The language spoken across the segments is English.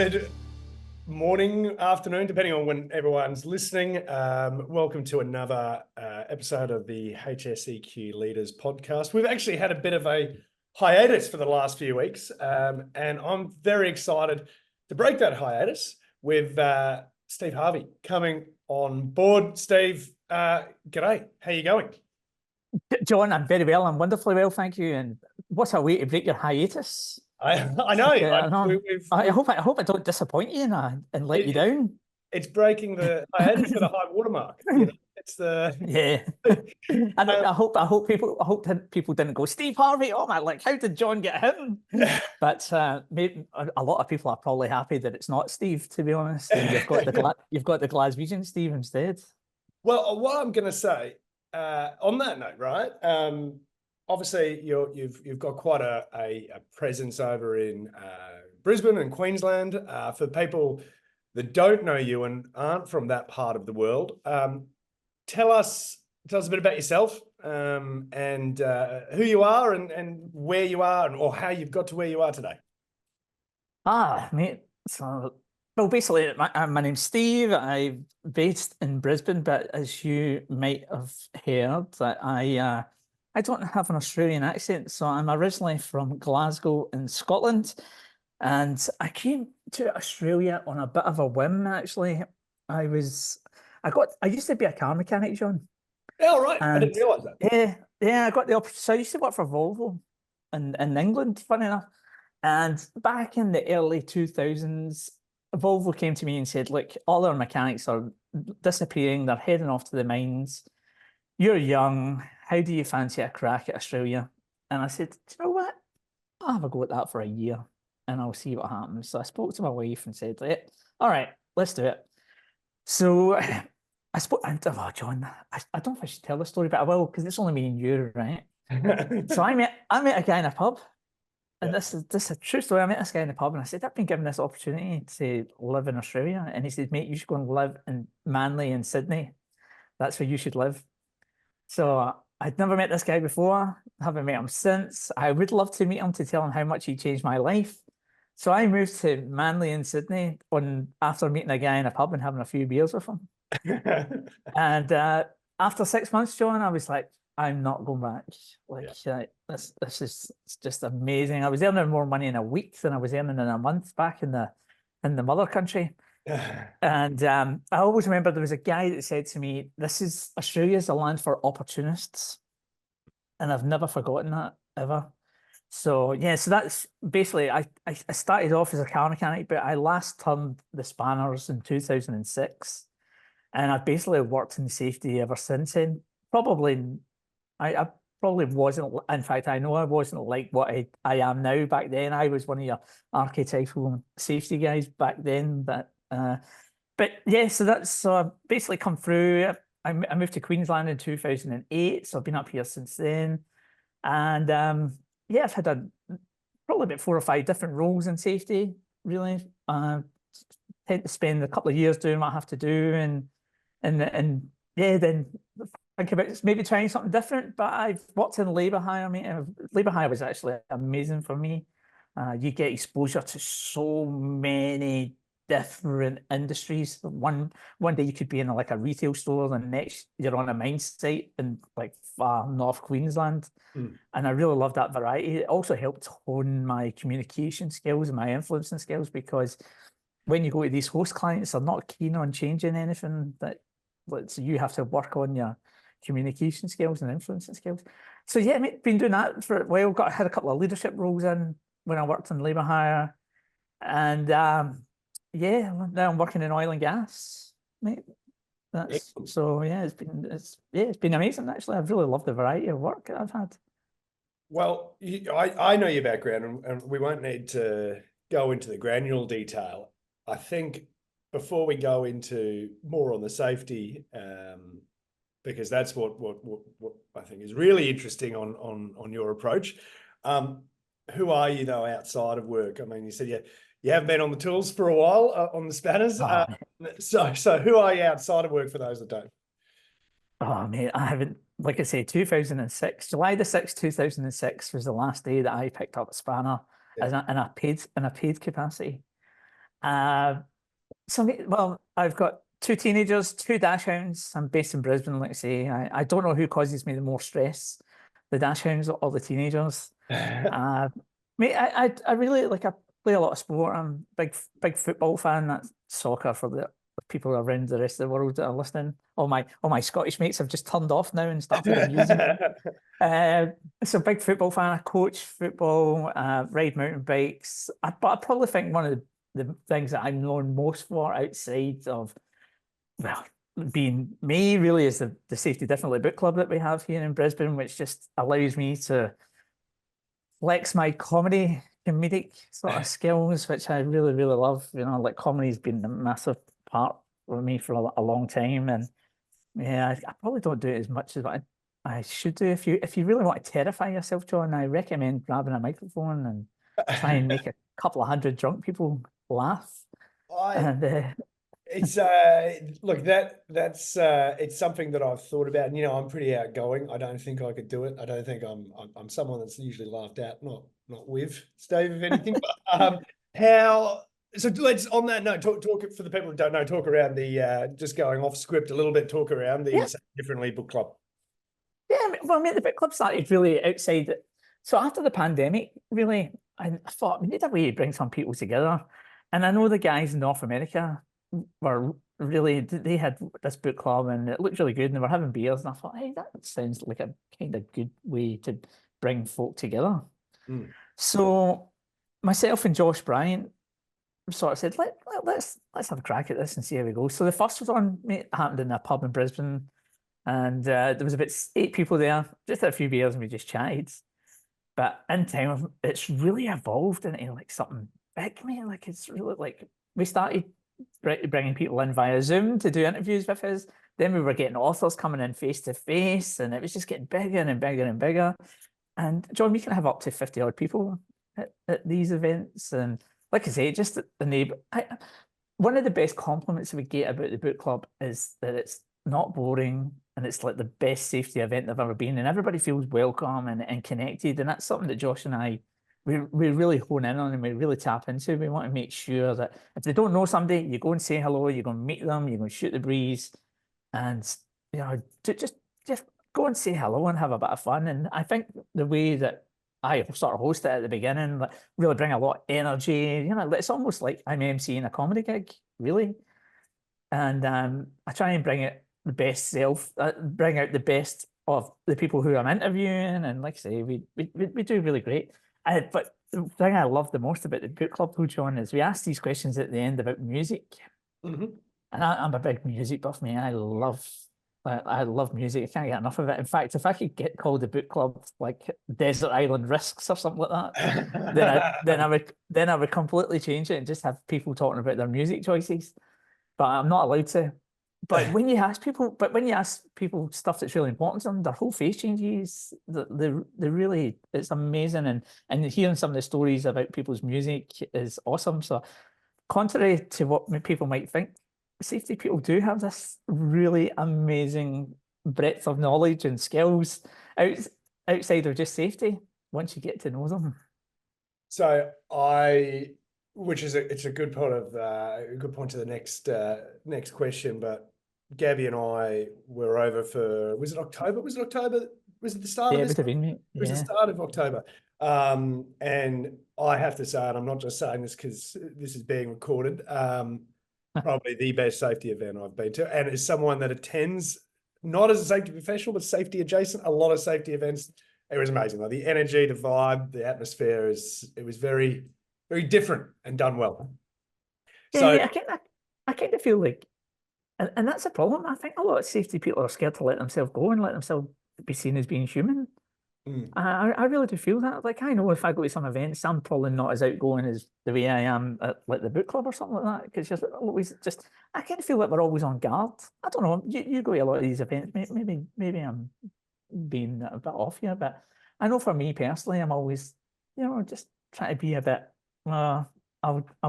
Good morning, afternoon, depending on when everyone's listening. Welcome to another episode of the HSEQ Leaders podcast. We've actually had a bit of a hiatus for the last few weeks, and I'm very excited to break that hiatus with Steve Harvey coming on board. Steve, g'day. How you going? John, I'm very well. I'm wonderfully well, thank you. And what a way to break your hiatus. I know. I hope I don't disappoint you and let you down. It's breaking the hiatus for the high watermark. You know, it's the And I hope people didn't go, Steve Harvey. Oh my, like how did John get him? But maybe a lot of people are probably happy that it's not Steve, to be honest. And you've got the Glaswegian Steve instead. Well, what I'm going to say on that note, right? Obviously, you've got quite a presence over in Brisbane and Queensland. For people that don't know you and aren't from that part of the world, tell us a bit about yourself and who you are and where you are or how you've got to where you are today. Mate. So, well, basically, my name's Steve. I'm based in Brisbane, but as you might have heard, that I don't have an Australian accent, so I'm originally from Glasgow in Scotland, and I came to Australia on a bit of a whim, actually. I used to be a car mechanic, John. Oh, right. I didn't realise that. Yeah, I got the opportunity. So I used to work for Volvo in England, funny enough. And back in the early 2000s, Volvo came to me and said, look, all our mechanics are disappearing. They're heading off to the mines. You're young. How do you fancy a crack at Australia? And I said, do you know what? I'll have a go at that for a year and I'll see what happens. So I spoke to my wife and said, all right, let's do it. So I spoke, John, I don't know if I should tell the story, but I will, because it's only me and you, right? So I met a guy in a pub, and this is a true story. I met this guy in the pub and I said, I've been given this opportunity to live in Australia. And he said, mate, you should go and live in Manly in Sydney. That's where you should live. So I'd never met this guy before, haven't met him since. I would love to meet him to tell him how much he changed my life. So I moved to Manly in Sydney after meeting a guy in a pub and having a few beers with him. And after 6 months, John, I was like, I'm not going back. This is just amazing. I was earning more money in a week than I was earning in a month back in the mother country. And I always remember there was a guy that said to me, Australia's a land for opportunists. And I've never forgotten that, ever. So, yeah, so that's basically, I started off as a car mechanic, but I last turned the spanners in 2006. And I've basically worked in safety ever since then. I probably wasn't, in fact, I know I wasn't like what I am now back then. I was one of your archetypal safety guys back then, but yeah, so I basically come through. I moved to Queensland in 2008, so I've been up here since then. And yeah, I've had probably about 4 or 5 different roles in safety, really. Tend to spend a couple of years doing what I have to do, and yeah, then think about maybe trying something different. But I've worked in labour hire. Labour hire was actually amazing for me. You get exposure to so many different industries. One day you could be in like a retail store, and the next you're on a mine site in like far North Queensland. And I really loved that variety. It also helped hone my communication skills and my influencing skills, because when you go to these host clients, they're not keen on changing anything. So you have to work on your communication skills and influencing skills. So yeah, I've been doing that for a while. Had a couple of leadership roles in when I worked in labour hire, and yeah, now I'm working in oil and gas, mate. So yeah, it's been amazing actually. I've really loved the variety of work that I've had. Well, I know your background, and we won't need to go into the granular detail. I think before we go into more on the safety, because that's what I think is really interesting on your approach. Who are you though outside of work? I mean, you said you haven't been on the tools for a while on the spanners. So who are you outside of work for those that don't? Oh, mate, I haven't, like I say, 2006, July the 6th, 2006 was the last day that I picked up a spanner in a paid capacity. Well, I've got two teenagers, two dash hounds. I'm based in Brisbane, like I say. I don't know who causes me the more stress, the dash hounds or the teenagers. Uh, Mate, I really like, I play a lot of sport. I'm a big football fan. That's soccer for the people around the rest of the world that are listening. All my Scottish mates have just turned off now and started amusing me. Uh, so big football fan. I coach football, ride mountain bikes. But I probably think one of the things that I'm known most for outside of, well, being me really is the Safety Differently book club that we have here in Brisbane, which just allows me to flex my comedic sort of skills, which I really, really love. Like comedy's been a massive part for me for a long time. And yeah, I probably don't do it as much as what I should do. If you really want to terrify yourself, John, I recommend grabbing a microphone and try and make a couple of hundred drunk people laugh. I And It's look, that's it's something that I've thought about. And I'm pretty outgoing. I don't think I could do it. I don't think I'm someone that's usually laughed at, not with Steve, if anything. But how so let's, on that note, talk for the people who don't know, talk around the just going off script a little bit, talk around the yeah, Safety Differently book club. yeah. Well, mate, the book club started really outside. So after the pandemic, really, I thought we need a way to bring some people together. And I know the guys in North America were really, they had this book club and it looked really good and they were having beers. And I thought, hey, that sounds like a kind of good way to bring folk together. Mm. So myself and Josh Bryant sort of said, let's have a crack at this and see how we go. So the first one, mate, happened in a pub in Brisbane. And there was about 8 people there, just had a few beers and we just chatted. But in time, it's really evolved into like something big, mate. Like it's really like we started bringing people in via Zoom to do interviews with us. Then we were getting authors coming in face to face, and it was just getting bigger and bigger and bigger. And John, we can have up to 50 odd people at these events. And like I say, just the neighbor. One of the best compliments we get about the book club is that it's not boring and it's like the best safety event they've ever been, and everybody feels welcome and connected. And that's something that Josh and I we really hone in on and we really tap into. We want to make sure that if they don't know somebody, you go and say hello, you're going to meet them, you're going to shoot the breeze, and just go and say hello and have a bit of fun. And I think the way that I sort of host it at the beginning, like really bring a lot of energy. It's almost like I'm emceeing a comedy gig, really. And I try and bring out the best self, bring out the best of the people who I'm interviewing. And like I say, we do really great. But the thing I love the most about the book club, though, John, is we ask these questions at the end about music. Mm-hmm. And I'm a big music buff, man. I love music. I can't get enough of it. In fact, if I could get called the book club like Desert Island Risks or something like that, then I would completely change it and just have people talking about their music choices. But I'm not allowed to. But when you ask people stuff that's really important to them, their whole face changes. They really, it's amazing. And hearing some of the stories about people's music is awesome. So contrary to what people might think, safety people do have this really amazing breadth of knowledge and skills outside of just safety once you get to know them. So which is it's a good part of a good point to the next question. But Gabby and I were over for, was it October? Was it the start of Yeah, it this? would have been me. It was the start of October. And I have to say, and I'm not just saying this because this is being recorded, probably the best safety event I've been to. And as someone that attends, not as a safety professional, but safety adjacent, a lot of safety events, it was amazing. Like the energy, the vibe, the atmosphere it was very, very different and done well. Yeah, So yeah, I kind of feel like, and that's a problem. I think a lot of safety people are scared to let themselves go and let themselves be seen as being human. I really do feel that. Like, I know if I go to some events, I'm probably not as outgoing as the way I am at like the book club or something like that. Because you're always just, I kind of feel like we're always on guard. I don't know. You go to a lot of these events. Maybe I'm being a bit off here, but I know for me personally, I'm always, just trying to be a bit. I'll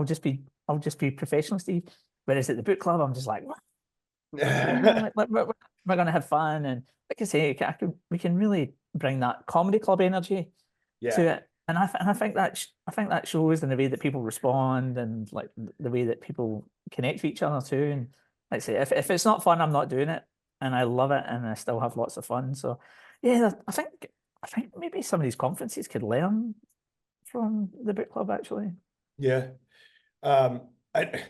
just be professional, Steve. Whereas at the book club, I'm just like, we're going to have fun, and like I say, we can really bring that comedy club energy to it. And I think I think that shows in the way that people respond and like the way that people connect with each other too. And like I say, if it's not fun, I'm not doing it, and I love it, and I still have lots of fun. So yeah, I think maybe some of these conferences could learn from the book club actually. Yeah. I,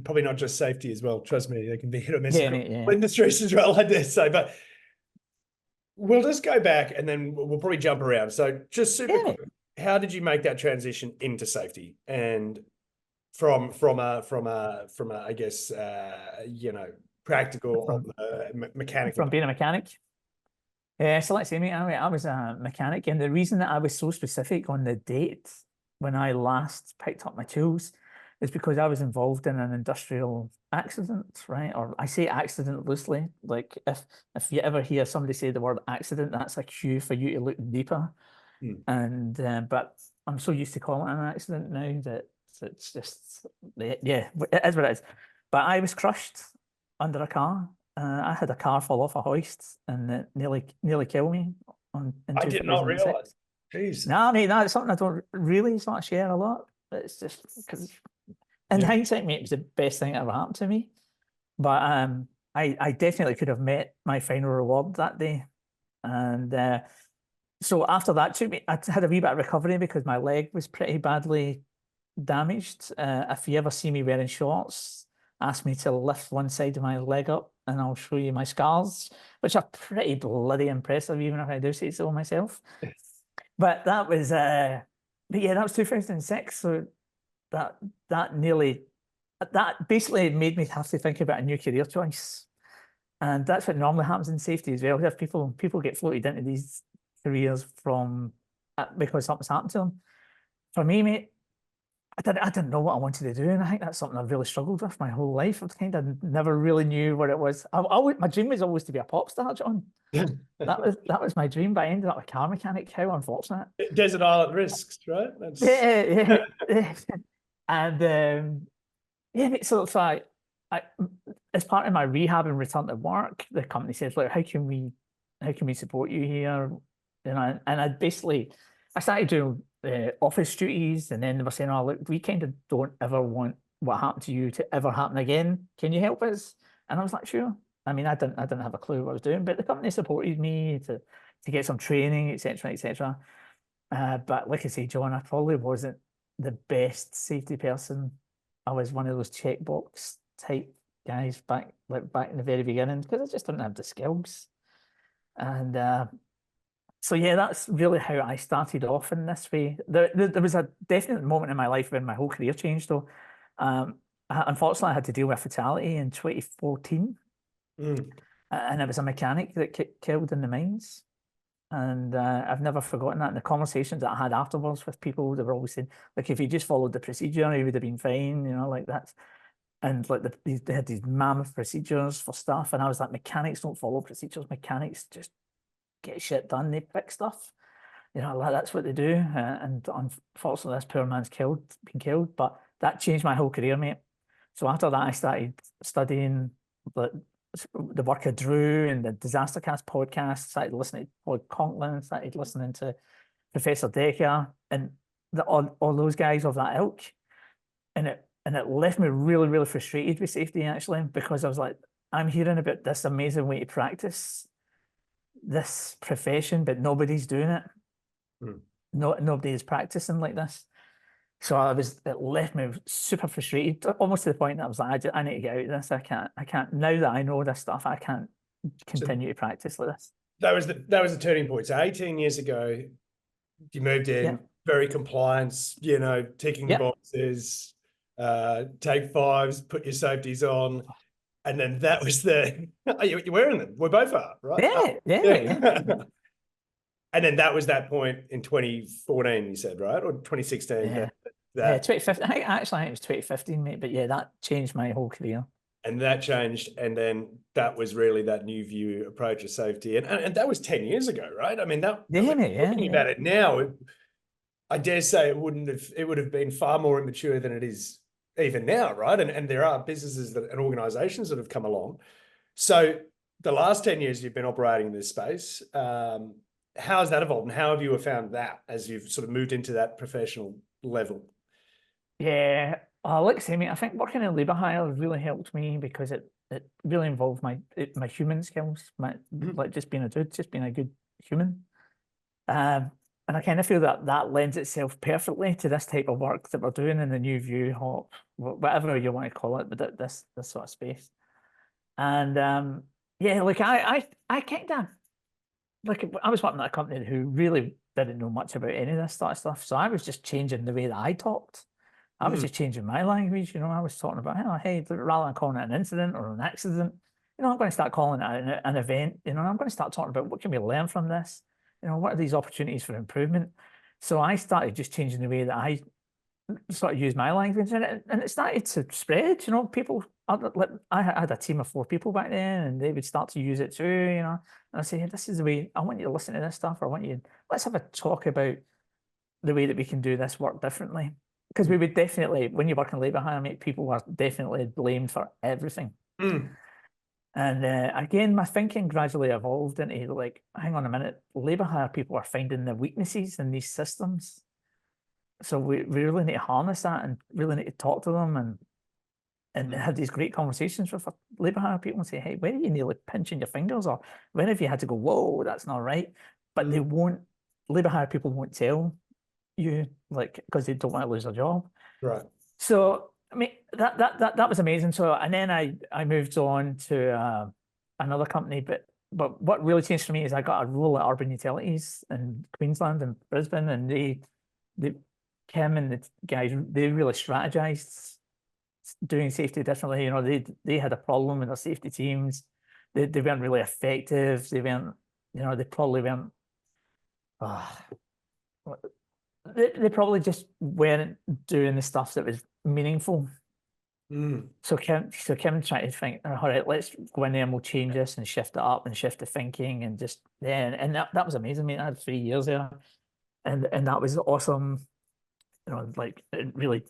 probably not just safety as well. Trust me, they can be hit or miss Yeah, across mate, yeah. industries as well, I dare say. But we'll just go back and then we'll probably jump around. So just super Yeah, quick, mate. how did you make that transition into safety and from I guess practical From mechanical? from being a mechanic. Yeah, so let's say, mate, I was a mechanic, and the reason that I was so specific on the date when I last picked up my tools is because I was involved in an industrial accident, right? Or I say accident loosely. Like if you ever hear somebody say the word accident, that's a cue for you to look deeper. Hmm. And but I'm so used to calling it an accident now that it's just yeah, it is what it is. But I was crushed under a car. I had a car fall off a hoist and it nearly killed me in I did not realize. 2006. Jeez. No, I mean that's something I don't really sort of share a lot. But it's just because in Yeah. hindsight, mate, it was the best thing that ever happened to me. But I definitely could have met my final reward that day. And so after that took me, I had a wee bit of recovery because my leg was pretty badly damaged. If you ever see me wearing shorts, ask me to lift one side of my leg up and I'll show you my scars, which are pretty bloody impressive, even if I do say so myself. But that was but yeah, that was 2006. So that that nearly that basically made me have to think about a new career choice. And that's what normally happens in safety as well. If people get floated into these careers from because something's happened to them. For me, mate, I didn't know what I wanted to do, and I think that's something I've really struggled with my whole life. I kind of never really knew what it was. My dream was always to be a pop star, John. That was my dream, but I ended up a car mechanic. How unfortunate. Desert Island Risks, right? That's Yeah, yeah. And yeah, mate, so I as part of my rehab and return to work, the company said, "Look, how can we support you here?" And I started doing office duties, and then they were saying, "Oh, look, we kind of don't ever want what happened to you to ever happen again. Can you help us?" And I was like, "Sure." I mean, I didn't have a clue what I was doing, but the company supported me to get some training, etc., etc. But like I say, John, I probably wasn't the best safety person. I was one of those checkbox type guys back in the very beginning because I just didn't have the skills. And so yeah, that's really how I started off in this way. There was a definite moment in my life when my whole career changed though. Unfortunately, I had to deal with a fatality in 2014, and it was a mechanic that killed in the mines. And I've never forgotten that. And the conversations that I had afterwards with people, they were always saying, like, if he just followed the procedure, he would have been fine, like that. And like they had these mammoth procedures for stuff. And I was like, mechanics don't follow procedures. Mechanics just get shit done. They fix stuff. Like, that's what they do. And unfortunately, this poor man's been killed. But that changed my whole career, mate. So after that, I started studying the work of Drew and the Disaster Cast podcast, started listening to Paul Conklin, started listening to Professor Decker and all those guys of that ilk. And it left me really, really frustrated with safety actually, because I was like, I'm hearing about this amazing way to practice this profession, but nobody's doing it. Nobody is practicing like this. So it left me super frustrated, almost to the point that I was like, I need to get out of this. I can't, now that I know this stuff, I can't So continue to practice like this. that was the turning point. So 18 years ago, you moved Yeah. in, very compliance, ticking the Yeah. boxes, take fives, put your safeties on. And then that was you're wearing them. We both are, right? Yeah. Yeah. Yeah. Yeah. And then that was that point in 2014, you said, right? Or 2016. Yeah. Yeah. That 2015. I think it was 2015, mate. But yeah, that changed my whole career. and that changed. And then that was really that new view approach of safety. And that was 10 years ago, right? I mean, Yeah, mate. Yeah. thinking Yeah. about it now, I dare say it would have been far more immature than it is even now, right? And there are businesses and organizations that have come along. So the last 10 years you've been operating in this space, how has that evolved, and how have you found that as you've sort of moved into that professional level? Yeah, like I say, mate, I think working in labour hire really helped me because it really involved my human skills, Mhm. like just being a dude, just being a good human. And I kind of feel that that lends itself perfectly to this type of work that we're doing in the new view hop, whatever you want to call it, but this sort of space. And yeah, like I kind of like I was working at a company who really didn't know much about any of this sort of stuff, so I was just changing the way that I talked. I was Mm. just changing my language, I was talking about, oh, hey, rather than calling it an incident or an accident, I'm going to start calling it an event. I'm going to start talking about what can we learn from this? What are these opportunities for improvement? So I started just changing the way that I sort of use my language, and it started to spread. People. I had a team of 4 people back then, and they would start to use it too. And I say, hey, this is the way I want you to listen to this stuff. Let's have a talk about the way that we can do this work differently. Because we would definitely, when you work in labour hire, mate, people are definitely blamed for everything. Mm. And again, my thinking gradually evolved into like, hang on a minute, labour hire people are finding the weaknesses in these systems. So we really need to harness that and really need to talk to them and have these great conversations with labour hire people and say, hey, when are you nearly pinching your fingers, or when have you had to go, whoa, that's not right? But they won't, labour hire people won't tell you, like, because they don't want to lose their job. Right. So I mean that was amazing. So and then I moved on to another company, but what really changed for me is I got a role at Urban Utilities in Queensland and Brisbane, and they Kim and the guys, they really strategized doing safety differently. They had a problem with their safety teams. They weren't really effective. They weren't, they probably weren't. Uh, they probably just weren't doing the stuff that was meaningful. Mm. So Kim tried to think, all right, let's go in there and we'll change this and shift it up and shift the thinking and just and that was amazing. I mean, I had 3 years there, and that was awesome. Like it really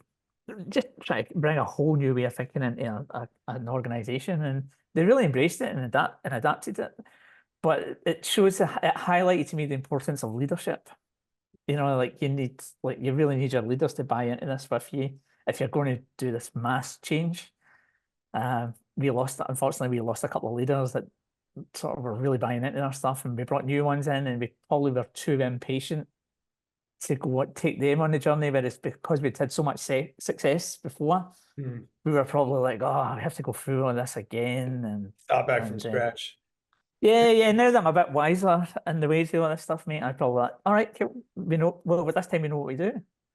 just try to bring a whole new way of thinking into an organization, and they really embraced it and adapted it. But it shows it highlighted to me the importance of leadership. Like you really need your leaders to buy into this with you if you're going to do this mass change. Unfortunately, we lost a couple of leaders that sort of were really buying into our stuff, and we brought new ones in, and we probably were too impatient to go take them on the journey. Whereas because we'd had so much success before, Mm. we were probably like, oh, we have to go through all this again, Start back from and scratch. yeah. Now that I'm a bit wiser in the way to do all this stuff, mate, I probably like, all right, cool. We know. Well, with this time, we know what we do.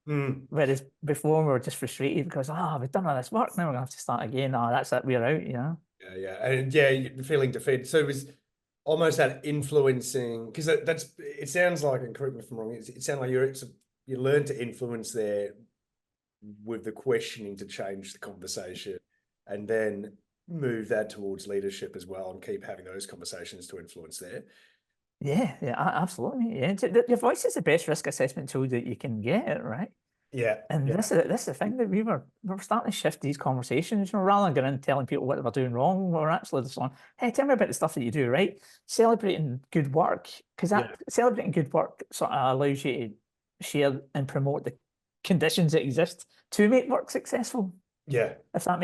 Mm. Whereas before, we were just frustrated because we've done all this work. Now we're gonna have to start again. Oh, that's it. We're out. Yeah, and yeah, you're feeling defeated. So it was almost that influencing, because that's it sounds like, and correct me if I'm wrong, it sounds like you learn to influence there with the questioning to change the conversation, and then move that towards leadership as well, and keep having those conversations to influence there. Yeah, absolutely. Yeah, your voice is the best risk assessment tool that you can get, right? Yeah, And yeah, this is the thing that we were starting to shift these conversations, rather than going in and telling people what they were doing wrong. We're actually just on, hey, tell me about the stuff that you do right. Celebrating good work, because yeah, that celebrating good work sort of allows you to share and promote the conditions that exist to make work successful. yeah, If that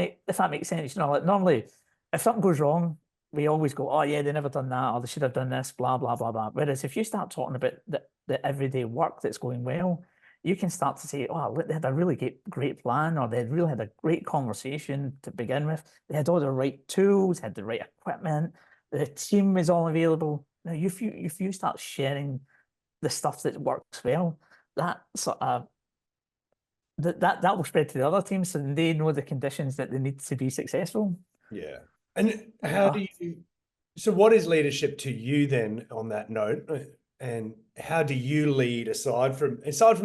makes sense, like normally, if something goes wrong, we always go, oh yeah, they never done that, or they should have done this, blah blah blah blah. Whereas if you start talking about the everyday work that's going well, you can start to say, oh, look, they had a really great plan, or they really had a great conversation to begin with. They had all the right tools, had the right equipment, the team was all available. Now, if you start sharing the stuff that works well, that sort of that will spread to the other teams, and they know the conditions that they need to be successful. yeah. And how Yeah. do you? So, what is leadership to you then? On that note, and how do you lead aside from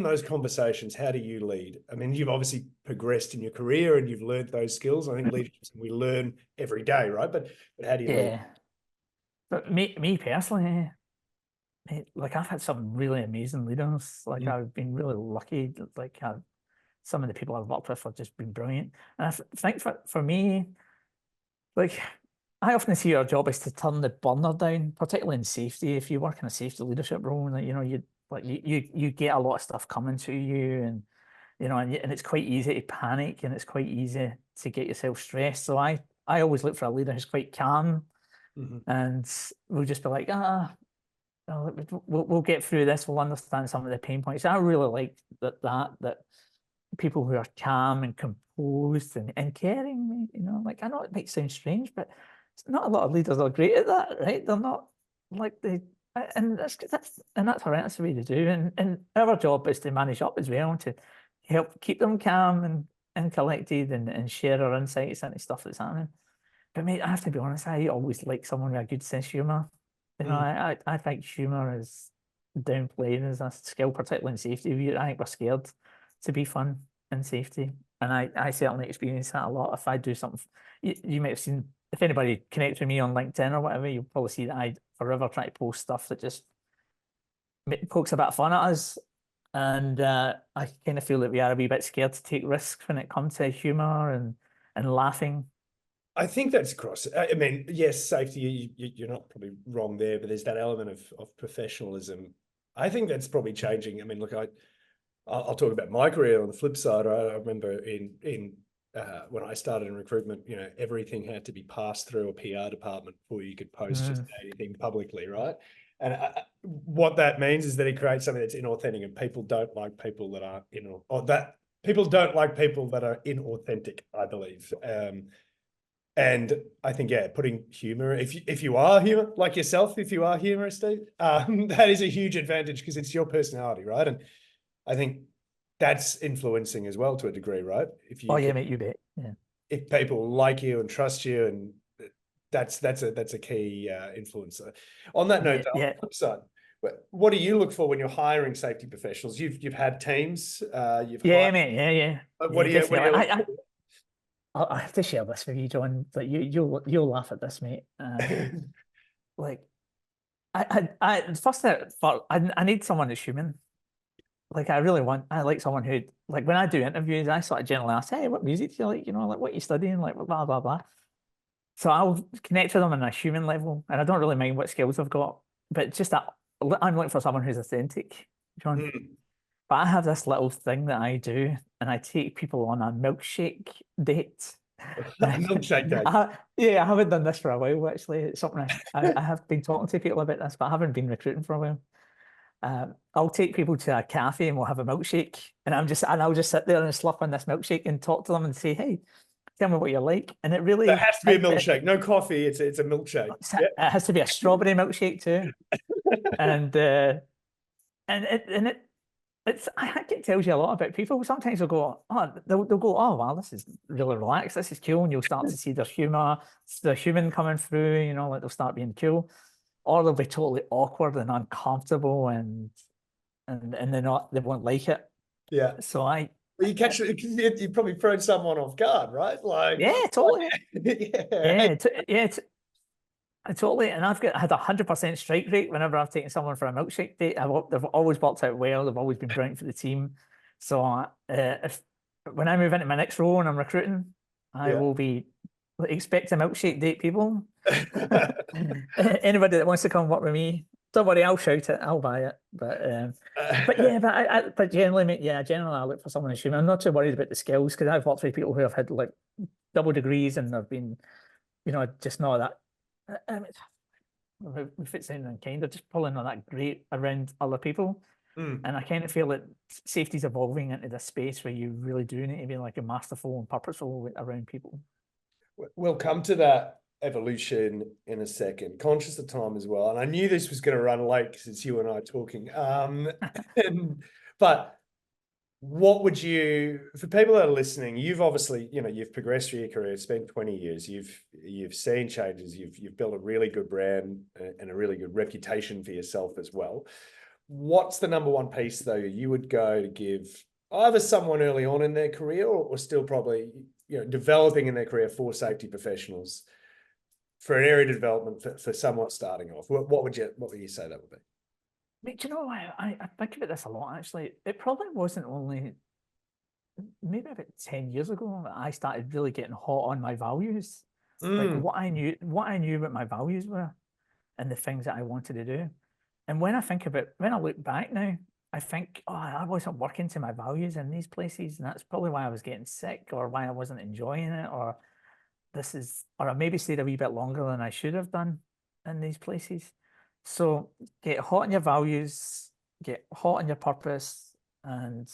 those conversations? How do you lead? I mean, you've obviously progressed in your career and you've learned those skills. I think leadership we learn every day, right? But how do you lead? Yeah. But me personally, like I've had some really amazing leaders. Like Mm. I've been really lucky. Like some of the people I've worked with have just been brilliant. And I think for me, like I often see your job is to turn the burner down, particularly in safety. If you work in a safety leadership role, like, you know, you get a lot of stuff coming to you, and you know, and it's quite easy to panic, and it's quite easy to get yourself stressed. So I always look for a leader who's quite calm, Mhm. and we'll just be like, oh, we'll get through this. We'll understand some of the pain points. I really like that people who are calm and composed and caring, you know, like, I know it might sound strange, but not a lot of leaders are great at that, right? They're not like and that's all right. That's the way to do. And our job is to manage up as well, to help keep them calm and collected, and share our insights into stuff that's happening. But mate, I have to be honest, I always like someone with a good sense of humour. You know, Mm. I think humour is downplayed as a skill, particularly in safety. I think we're scared to be fun in safety. And I certainly experience that a lot. If I do something, you might have seen, if anybody connects with me on LinkedIn or whatever, you'll probably see that I forever try to post stuff that just pokes a bit of fun at us. And I kind of feel that we are a wee bit scared to take risks when it comes to humour and laughing. I think that's across. I mean, yes, safety, you're not probably wrong there, but there's that element of professionalism. I think that's probably changing. I mean, look, I'll talk about my career on the flip side. I remember in when I started in recruitment, you know, everything had to be passed through a PR department before you could post just anything publicly, right? And what that means is that it creates something that's inauthentic, and people don't like people that are people don't like people that are inauthentic, I believe. And I think, yeah, putting humor, if you are humor like yourself, if you are humorous, Steve, that is a huge advantage because it's your personality, right? And I think that's influencing as well to a degree, right? If Oh you yeah, can, mate, you bet. Yeah. if people like you and trust you, and that's a key influencer. On that note, Yeah, though, on yeah, the flip side, what do you look for when you're hiring safety professionals? You've had teams, you've hired. yeah, mate. Yeah, yeah, What yeah. do you Definitely. look I have to share this with you, John. Like you'll laugh at this, mate. for? Like first for I need someone that's human. Like I like someone who, like, when I do interviews, I sort of generally ask, hey, what music do you like? You know, like, what are you studying? Like, blah blah blah. So I'll connect with them on a human level, and I don't really mind what skills I've got, but just that I'm looking for someone who's authentic, John. Hmm. But I have this little thing that I do, and I take people on a milkshake date. Milkshake day. Yeah, I haven't done this for a while, actually. It's something I have been talking to people about this, but I haven't been recruiting for a while. I'll take people to a cafe and we'll have a milkshake, and I'll just sit there and slurp on this milkshake and talk to them and say, "Hey, tell me what you like." And it That really, has to be a milkshake, no coffee. It's a milkshake. it has to be a strawberry milkshake too, and I think it tells you a lot about people. Sometimes they'll go, oh wow, this is really relaxed, this is cool, and you'll start to see their humor, the human coming through. You know, like, they'll start being cool, or they'll be totally awkward and uncomfortable, and they won't like it. Yeah. So Well, you probably thrown someone off guard, right? yeah, totally, Yeah. yeah, totally. And I had 100% strike rate whenever I've taken someone for a milkshake date. They've always worked out well. They've always been brilliant for the team. So if when I move into my next role and I'm recruiting, I Yeah. will be expect a milkshake date, people. Anybody that wants to come work with me, don't worry, I'll shout it, I'll buy it. But yeah, but generally, mate, yeah, generally I look for someone who's human. I'm not too worried about the skills, because I've worked with people who have had like double degrees and they've been, you know, just not that. If it's sounding unkind, they're just probably not that great around other people. Mm. And I kind of feel that safety's evolving into this space where you really do need to be like a masterful and purposeful around people. We'll come to that evolution in a second. Conscious of time as well, and I knew this was going to run late because it's you and I talking. But what would you, for people that are listening, you've obviously, you know, you've progressed through your career. It's been 20 years. You've seen changes. You've built a really good brand and a really good reputation for yourself as well. What's the number one piece though you would go to give either someone early on in their career, or still probably, you know, developing in their career for safety professionals, for an area of development for someone starting off? What would you say that would be? But you know, I think about this a lot, actually. It probably wasn't only maybe about 10 years ago that I started really getting hot on my values. like Mm. what I knew what my values were and the things that I wanted to do. And when I look back now, I think, oh, I wasn't working to my values in these places, and that's probably why I was getting sick, or why I wasn't enjoying it, or or I maybe stayed a wee bit longer than I should have done in these places. So get hot on your values, get hot on your purpose, and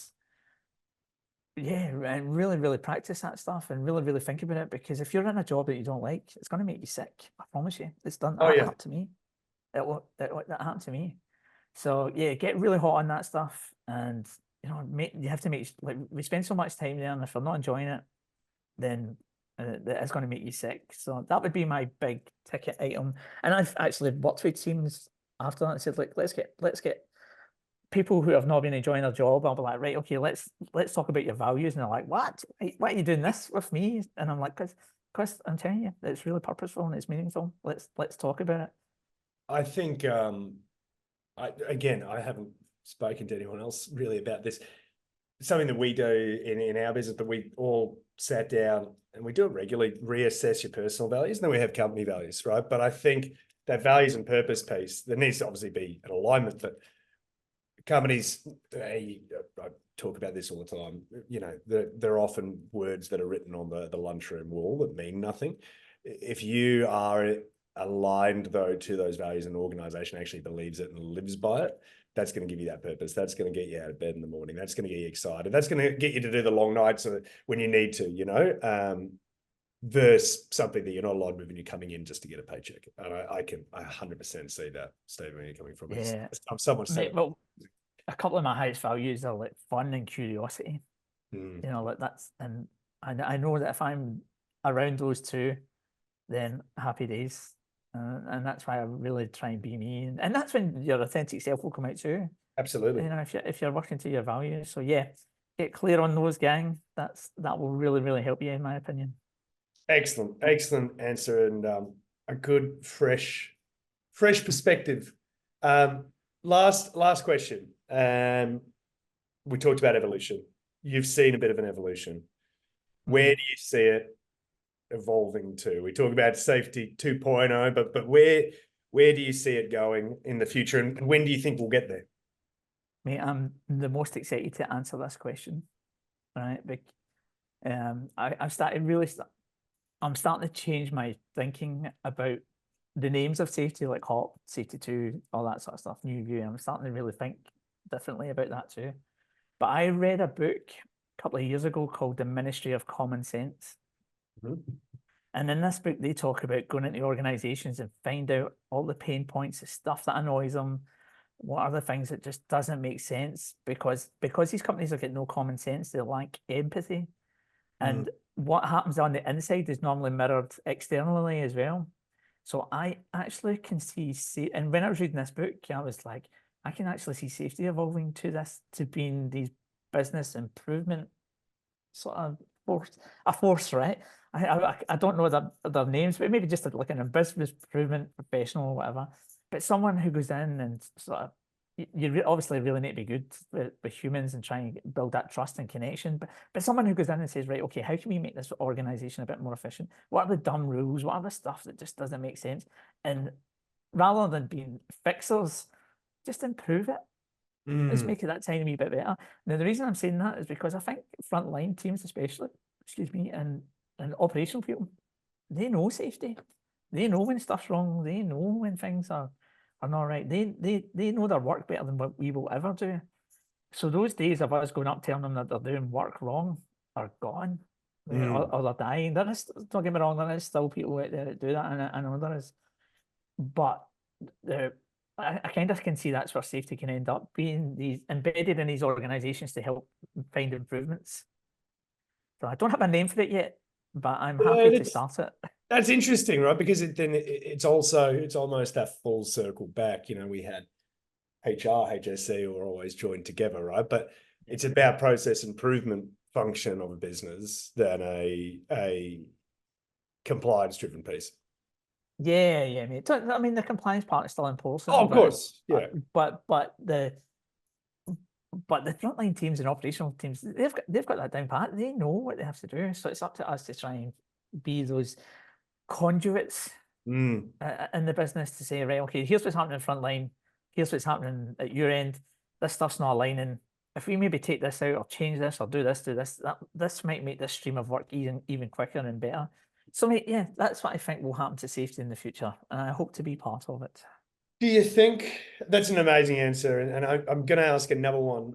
yeah, and really, really practice that stuff and really, really think about it. Because if you're in a job that you don't like, it's going to make you sick. I promise you. It's done. Oh That yeah. happened to me. That happened to me. So yeah, get really hot on that stuff, and you have to make like we spend so much time there, and if you're not enjoying it, then it's going to make you sick. So that would be my big ticket item. And I've actually worked with teams after that and said, like, let's get people who have not been enjoying their job. I'll be like, right, okay, let's talk about your values. And they're like, what? Why are you doing this with me? And I'm like, because I'm telling you, it's really purposeful and it's meaningful. Let's talk about it. I think I haven't spoken to anyone else really about this. Something that we do in our business, but we all sat down and we do it regularly, reassess your personal values, and then we have company values, right? But I think that values and purpose piece, there needs to obviously be an alignment, but companies, I talk about this all the time, there are often words that are written on the lunchroom wall that mean nothing. If you are aligned though to those values and the organization actually believes it and lives by it, that's going to give you that purpose. That's going to get you out of bed in the morning. That's going to get you excited. That's going to get you to do the long nights when you need to, versus something that you're not aligned with and you're coming in just to get a paycheck. And I can 100% see that, Stephen, where you're coming from. Yeah. I'm someone Mate, well, a couple of my highest values are like fun and curiosity. Like and I know that if I'm around those two, then happy days. And that's why I really try and be me. And that's when your authentic self will come out too. Absolutely. If you're working to your values. So yeah, get clear on those, gang. That will really, really help you, in my opinion. Excellent answer, and a good fresh perspective. Last question. We talked about evolution. You've seen a bit of an evolution. Where do you see it evolving to? We talk about safety 2.0, but where do you see it going in the future, and when do you think we'll get there? Mate, I'm the most excited to answer this question, right? I'm starting to change my thinking about the names of safety, like HOP, Safety 2, all that sort of stuff, New View. I'm starting to really think differently about that too. But I read a book a couple of years ago called The Ministry of Common Sense. And in this book, they talk about going into organizations and find out all the pain points, the stuff that annoys them, what are the things that just doesn't make sense, because these companies have got no common sense, they lack empathy. And what happens on the inside is normally mirrored externally as well. So I actually can see, and when I was reading this book, I was like, I can actually see safety evolving to being these business improvement sort of force, right? I don't know their names, but maybe just like a business improvement professional or whatever. But someone who goes in and sort of, obviously really need to be good with humans and try and build that trust and connection. But someone who goes in and says, right, okay, how can we make this organization a bit more efficient? What are the dumb rules? What are the stuff that just doesn't make sense? And rather than being fixers, just improve it. Let's make it that tiny wee bit better. Now, the reason I'm saying that is because I think frontline teams, especially, and operational people, they know safety. They know when stuff's wrong. They know when things are not right. They know their work better than what we will ever do. So those days of us going up telling them that they're doing work wrong are gone. Or they're dying. Don't get me wrong, there is still people out there that do that, and I know there is. But I kind of can see that's where safety can end up being embedded in these organizations to help find improvements. So I don't have a name for it yet, but I'm happy to start it. That's interesting, right? Because it's almost that full circle back. We had HR, HSE were always joined together, right? But it's about process improvement function of a business than a compliance-driven piece. Yeah, mate. I mean, the compliance part is still important. Oh, of course, yeah. But the frontline teams and operational teams, they've got that down pat. They know what they have to do. So it's up to us to try and be those conduits Mm. in the business to say, right, okay, here's what's happening in front line, here's what's happening at your end. This stuff's not aligning. If we maybe take this out or change this or do this, this might make this stream of work even quicker and better. So yeah, that's what I think will happen to safety in the future, and I hope to be part of it. Do you think that's an amazing answer? And I'm going to ask another one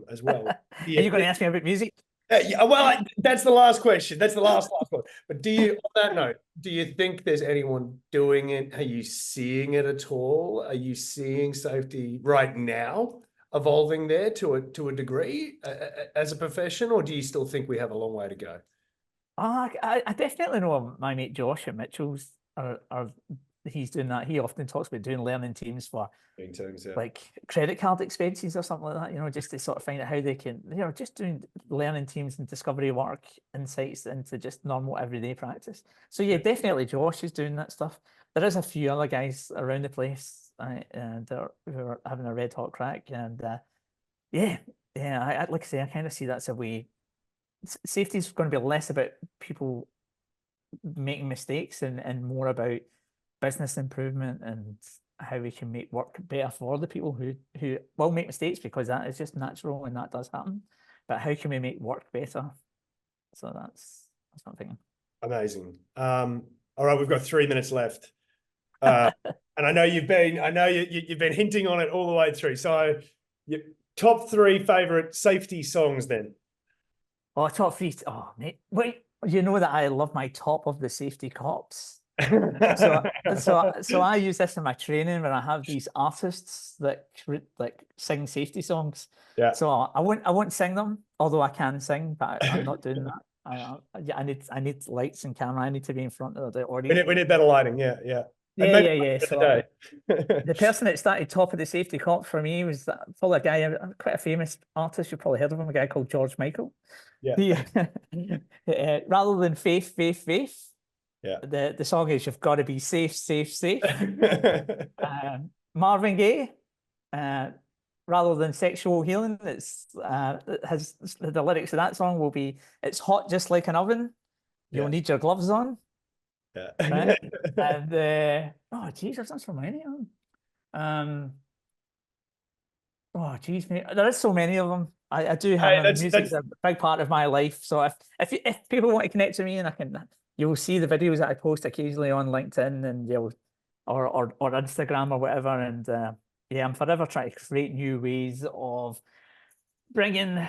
as well. Are you going to ask me about music? Yeah, well, that's the last question. That's the last one. But do you, on that note, do you think there's anyone doing it? Are you seeing it at all? Are you seeing safety right now evolving there to a degree as a profession, or do you still think we have a long way to go? I definitely know my mate Josh at Mitchell's he's doing that. He often talks about doing learning teams for like credit card expenses or something like that, you know, just to sort of find out how they can, you know, just doing learning teams and discovery work, insights into just normal everyday practice. So yeah, definitely Josh is doing that stuff. There is a few other guys around the place who are having a red hot crack, and yeah, I like I say, I kind of see that's a way. Safety is going to be less about people making mistakes and more about business improvement and how we can make work better for the people who will make mistakes, because that is just natural and that does happen. But how can we make work better? So that's what I'm thinking. Amazing. All right, we've got 3 minutes left. And I know you've been hinting on it all the way through. So your top 3 favorite safety songs then. Oh, top 3. Oh, mate. Wait, you know that I love my Top of the Safety Cops. So I use this in my training when I have these artists that like sing safety songs. Yeah. So I won't sing them, although I can sing, but I'm not doing that. I need lights and camera. I need to be in front of the audience. We need better lighting. Yeah. Yeah. So the person that started Top of the Safety Cops for me was probably a guy, quite a famous artist. You've probably heard of him, a guy called George Michael. Yeah. Rather than faith. Yeah. The song is "You've Got to Be Safe." Marvin Gaye, rather than sexual healing, it has the lyrics of that song will be, "It's hot just like an oven. You'll need your gloves on." Yeah. Right? And oh geez, I've done so many of them. Oh geez, mate, there is so many of them. I do have music's a big part of my life. So if people want to connect to me, and you'll see the videos that I post occasionally on LinkedIn and or Instagram or whatever. And yeah, I'm forever trying to create new ways of bringing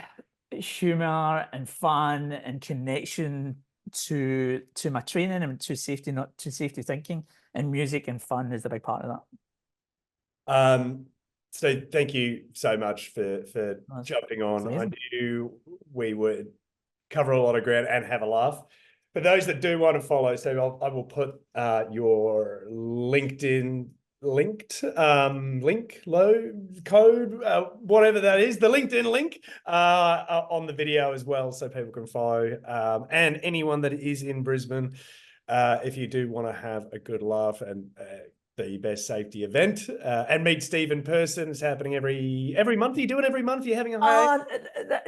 humor and fun and connection to my training and to safety thinking, and music and fun is a big part of that. So thank you so much for jumping on. Amazing. I knew we would cover a lot of ground and have a laugh. For those that do want to follow, so I will put your LinkedIn code, whatever that is, the LinkedIn link on the video as well, so people can follow. And anyone that is in Brisbane, if you do want to have a good laugh and the best safety event and meet Steve in person, it's happening every month. Are you doing every month? Are you having a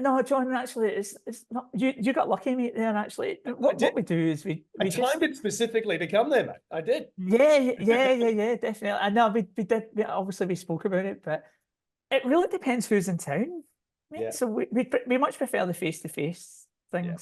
no, John, actually it's not. You got lucky, mate, there. Actually, what we do is we timed it specifically to come there, mate. I did. Yeah, definitely. I know we did. Obviously we spoke about it, but it really depends who's in town. Right? Yeah. So we much prefer the face-to-face things. Yeah.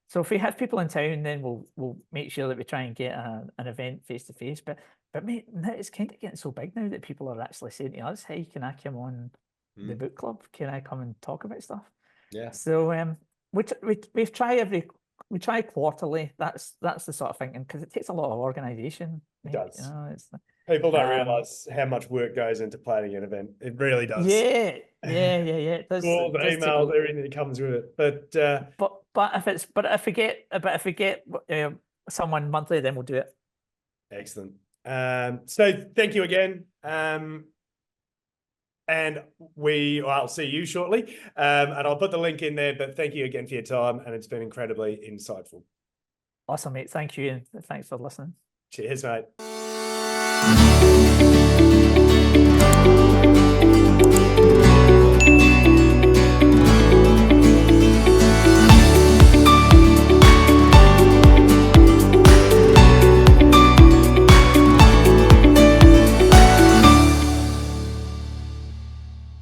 So if we have people in town, then we'll make sure that we try and get an event face-to-face. But mate, it's kind of getting so big now that people are actually saying to us, "Hey, can I come on the book club? Can I come and talk about stuff?" Yeah. So we try quarterly. That's the sort of thinking, because it takes a lot of organisation. It does. You know, people don't realise how much work goes into planning an event. It really does. Yeah. It does. Calls, emails, everything that comes with it. But if we get someone monthly, then we'll do it. Excellent. So thank you again. And I'll see you shortly. And I'll put the link in there, but thank you again for your time. And it's been incredibly insightful. Awesome, mate. Thank you. And thanks for listening. Cheers, mate.